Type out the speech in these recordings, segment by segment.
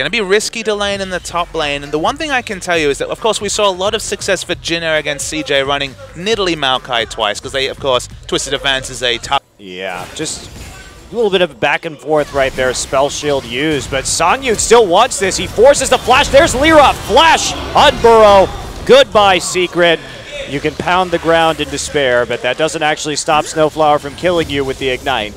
Going to be risky to lane in the top lane. And the one thing I can tell you is that, of course, we saw a lot of success for Jinner against CJ running Nidalee Maokai twice, because they, of course, Twisted Advance is a tough. Yeah, just a little bit of back and forth right there. Spell Shield used, but Songyun still wants this. He forces the flash. There's Lyra. Flash on Burrow. Goodbye, Secret. You can pound the ground in despair, but that doesn't actually stop Snowflower from killing you with the Ignite.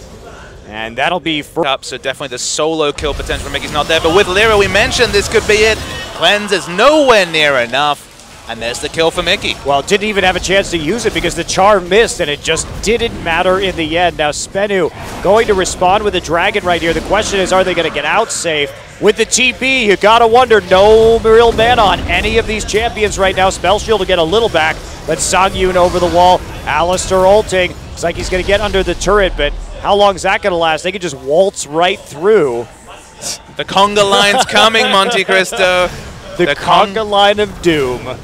And that'll be up, so definitely the solo kill potential for Mickey's not there. But with Lyra, we mentioned this could be it. Cleanse is nowhere near enough. And there's the kill for Mickey. Well, didn't even have a chance to use it because the charm missed, and it just didn't matter in the end. Now Sbenu going to respond with a dragon right here. The question is, are they going to get out safe? With the TP, you got to wonder, no real mana on any of these champions right now. Spell Shield will get a little back, but Songyun over the wall. Alistair ulting. Looks like he's going to get under the turret, but how long is that going to last? They could just waltz right through. The conga line's coming, Monte Cristo. The conga line of doom.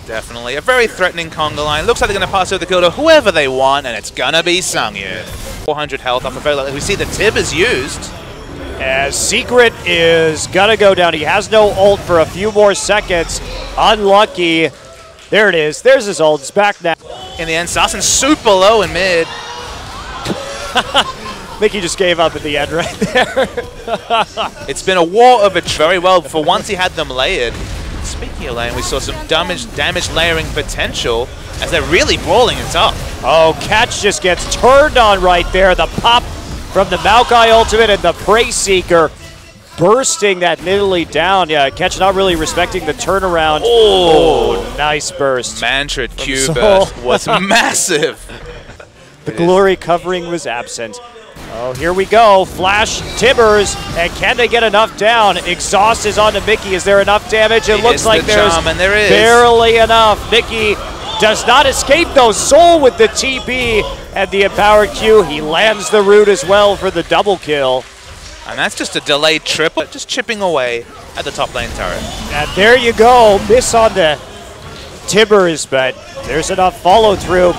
Definitely a very threatening conga line. Looks like they're going to pass over the kill to whoever they want, and it's going to be Songyun. 400 health off a very low. We see the Tib is used. As Secret is going to go down. He has no ult for a few more seconds. Unlucky. There it is. There's his ult. It's back now. In the end, Sassen super low in mid. Mickey just gave up at the end right there. It's been a war of it very well. For once he had them layered. Speaking of layering, we saw some damage layering potential as they're really brawling it up. Oh, Catch just gets turned on right there. The pop from the Maokai ultimate and the Prey Seeker bursting that Nidalee down. Yeah, Catch not really respecting the turnaround. Oh, nice burst. Mantrid Q burst was massive. The glory covering was absent. Oh, here we go. Flash Tibbers, and can they get enough down? Exhaust is onto Mickey. Is there enough damage? It looks like there's barely enough. Mickey does not escape though. Soul with the TP and the empowered Q. He lands the root as well for the double kill. And that's just a delayed triple, just chipping away at the top lane turret. And there you go. Miss on the Tibbers, but there's enough follow through.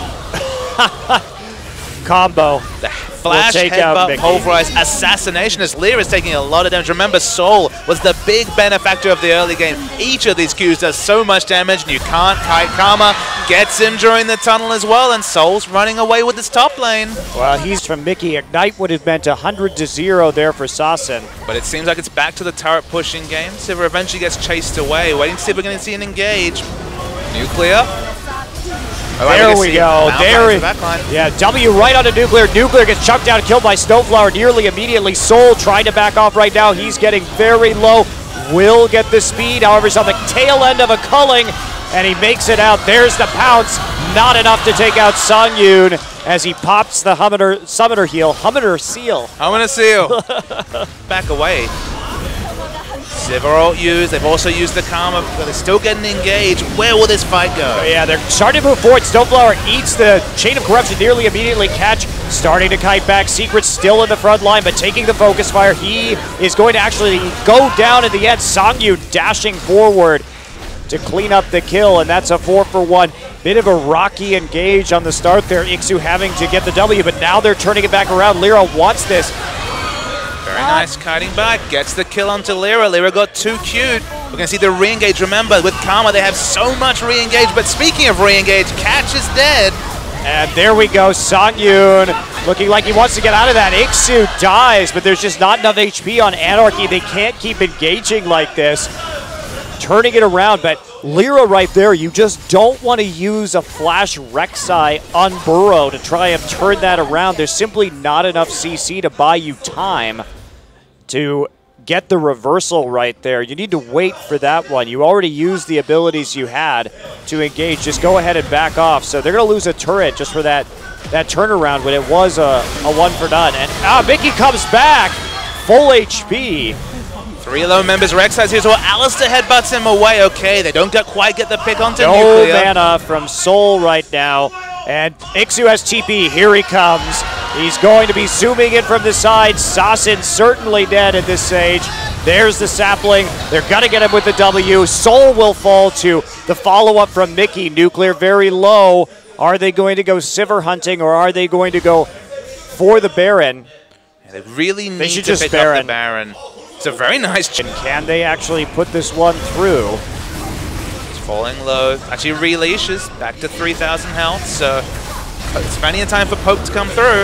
Combo. The flash headbutt pulverize assassination as Lyra is taking a lot of damage. Remember, Soul was the big benefactor of the early game. Each of these Qs does so much damage, and you can't kite. Karma gets him during the tunnel as well, and Soul's running away with his top lane. Well, he's from Mickey. Ignite would have meant 100-0 there for Sassen. But it seems like it's back to the turret pushing game. Sivir eventually gets chased away. Waiting to see if we're going to see an engage. Nuclear. Oh, there we go. There, yeah, W right onto Nuclear. Nuclear gets chucked down, killed by Snowflower nearly immediately. Soul trying to back off right now. He's getting very low. Will get the speed. However, he's on the tail end of a culling, and he makes it out. There's the pounce. Not enough to take out Songyun as he pops the Summoner Heal. Hummeter Seal. Hummeter Seal. Back away. Sivir ult used. They've also used the Karma, but they're still getting engaged. Where will this fight go? Yeah, they're starting to move forward. Snowflower eats the Chain of Corruption nearly immediately. Catch starting to kite back. Secret still in the front line, but taking the focus fire. He is going to actually go down at the end. Songyun dashing forward to clean up the kill, and that's a 4-for-1. Bit of a rocky engage on the start there. Ixu having to get the W, but now they're turning it back around. Lyra wants this. Very nice, kiting back, gets the kill onto Lyra. Lyra got too cute. We're going to see the re-engage. Remember, with Karma, they have so much re-engage. But speaking of re-engage, Catch is dead. And there we go, Songyun looking like he wants to get out of that. Ixu dies, but there's just not enough HP on Anarchy. They can't keep engaging like this. Turning it around, but Lyra right there, you just don't want to use a Flash Rek'Sai on Burrow to try and turn that around. There's simply not enough CC to buy you time to get the reversal right there. You need to wait for that one. You already used the abilities you had to engage. Just go ahead and back off. So they're going to lose a turret just for that turnaround when it was a 1-for-none. And Mickey comes back, full HP. 3 low members, Rek'Sai's here, so Alistair headbutts him away. Okay, they don't quite get the pick onto Nuclear. No mana from Soul right now. And Ixu has TP, here he comes. He's going to be zooming in from the side. Sassen certainly dead at this stage. There's the sapling. They're gonna get him with the W. Soul will fall to the follow-up from Mickey. Nuclear very low. Are they going to go Sivir hunting, or are they going to go for the Baron? Yeah, they really need to pick up the Baron. It's a very nice. And can they actually put this one through? It's falling low. Actually releashes back to 3,000 health, so it's plenty of time for Poke to come through.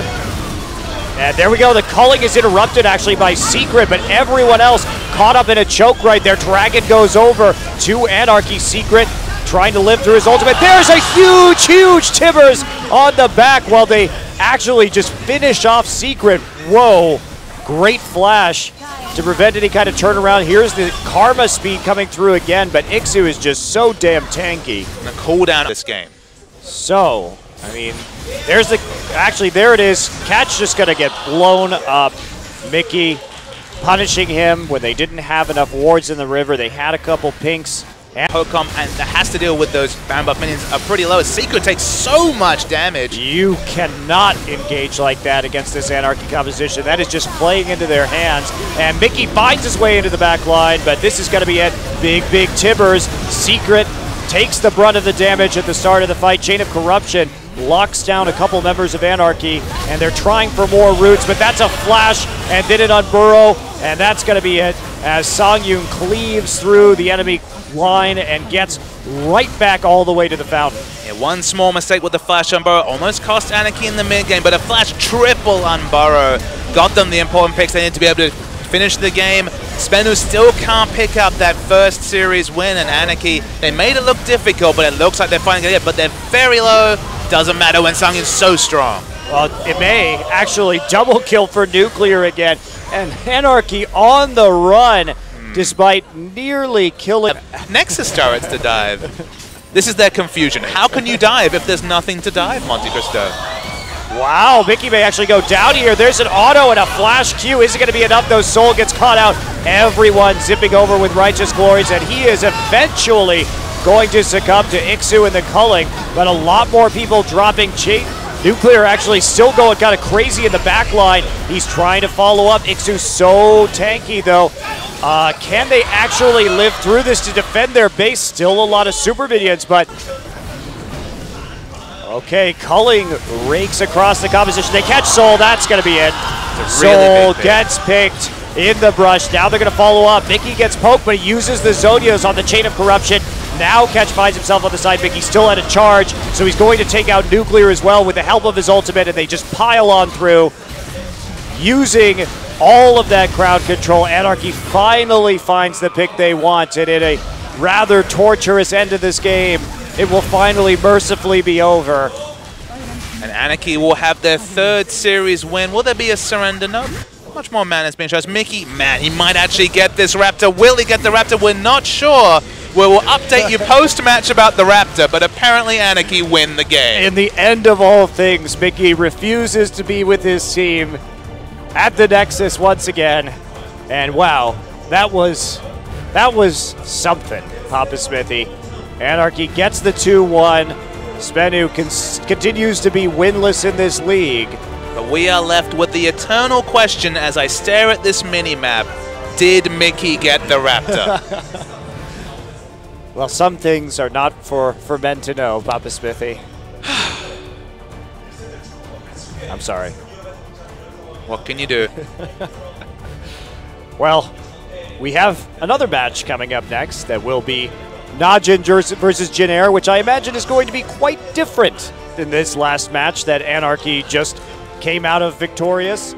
And there we go. The culling is interrupted actually by Secret, but everyone else caught up in a choke right there. Dragon goes over to Anarchy. Secret trying to live through his ultimate. There's a huge, huge Tibbers on the back while they actually just finish off Secret. Whoa, great flash to prevent any kind of turnaround. Here's the Karma speed coming through again, but Ixu is just so damn tanky. And a cooldown of this game. So, I mean, there's the, actually there it is. Cat's just gonna get blown up. Mickey punishing him when they didn't have enough wards in the river. They had a couple pinks. Pokemon and that has to deal with those ban buff minions are pretty low. Secret takes so much damage. You cannot engage like that against this Anarchy composition. That is just playing into their hands. And Mickey finds his way into the back line, but this is going to be it. Big Tibbers. Secret takes the brunt of the damage at the start of the fight. Chain of Corruption locks down a couple members of Anarchy, and they're trying for more roots, but that's a flash, and did it on Burrow, and that's going to be it as Songyun cleaves through the enemy line and gets right back all the way to the fountain. Yeah, one small mistake with the flash on Burrow almost cost Anarchy in the mid game, but a flash triple on Burrow got them the important picks they need to be able to finish the game. Sbenu still can't pick up that first series win, and Anarchy, they made it look difficult, but it looks like they're finally going to get it, but they're very low. Doesn't matter when Songyun's so strong. Well, it may actually double kill for Nuclear again, and Anarchy on the run despite nearly killing Nexus turrets to dive. This is their confusion. How can you dive if there's nothing to dive, Monte Cristo? Wow, Mickey may actually go down here. There's an auto and a flash Q. Is it going to be enough, though? Soul gets caught out. Everyone zipping over with Righteous Glories, and he is eventually going to succumb to Ixu in the culling, but a lot more people dropping. Nuclear actually still going kind of crazy in the back line. He's trying to follow up. Ixu's so tanky, though. Can they actually live through this to defend their base? Still a lot of super minions, but okay, culling rakes across the composition. They catch Soul. That's going to be it. Soul gets picked in the brush. Now they're going to follow up. Mickey gets poked, but he uses the Zonias on the Chain of Corruption. Now Catch finds himself on the side. Mickey still at a charge, so he's going to take out Nuclear as well with the help of his ultimate, and they just pile on through. Using all of that crowd control, Anarchy finally finds the pick they want, and in a rather torturous end of this game, it will finally mercifully be over. And Anarchy will have their third series win. Will there be a surrender? No. Much more mana is being shown. Mickey, man, he might actually get this Raptor. Will he get the Raptor? We're not sure. We will update you post-match about the Raptor, but apparently Anarchy win the game. In the end of all things, Mickey refuses to be with his team at the Nexus once again. And wow, that was something, Papa Smithy. Anarchy gets the 2-1. Sbenu continues to be winless in this league. But we are left with the eternal question as I stare at this mini-map. Did Mickey get the Raptor? Well, some things are not for men to know, Papa Smithy. I'm sorry. What can you do? Well, we have another match coming up next that will be Najin versus Jin Air, which I imagine is going to be quite different than this last match that Anarchy just came out of victorious.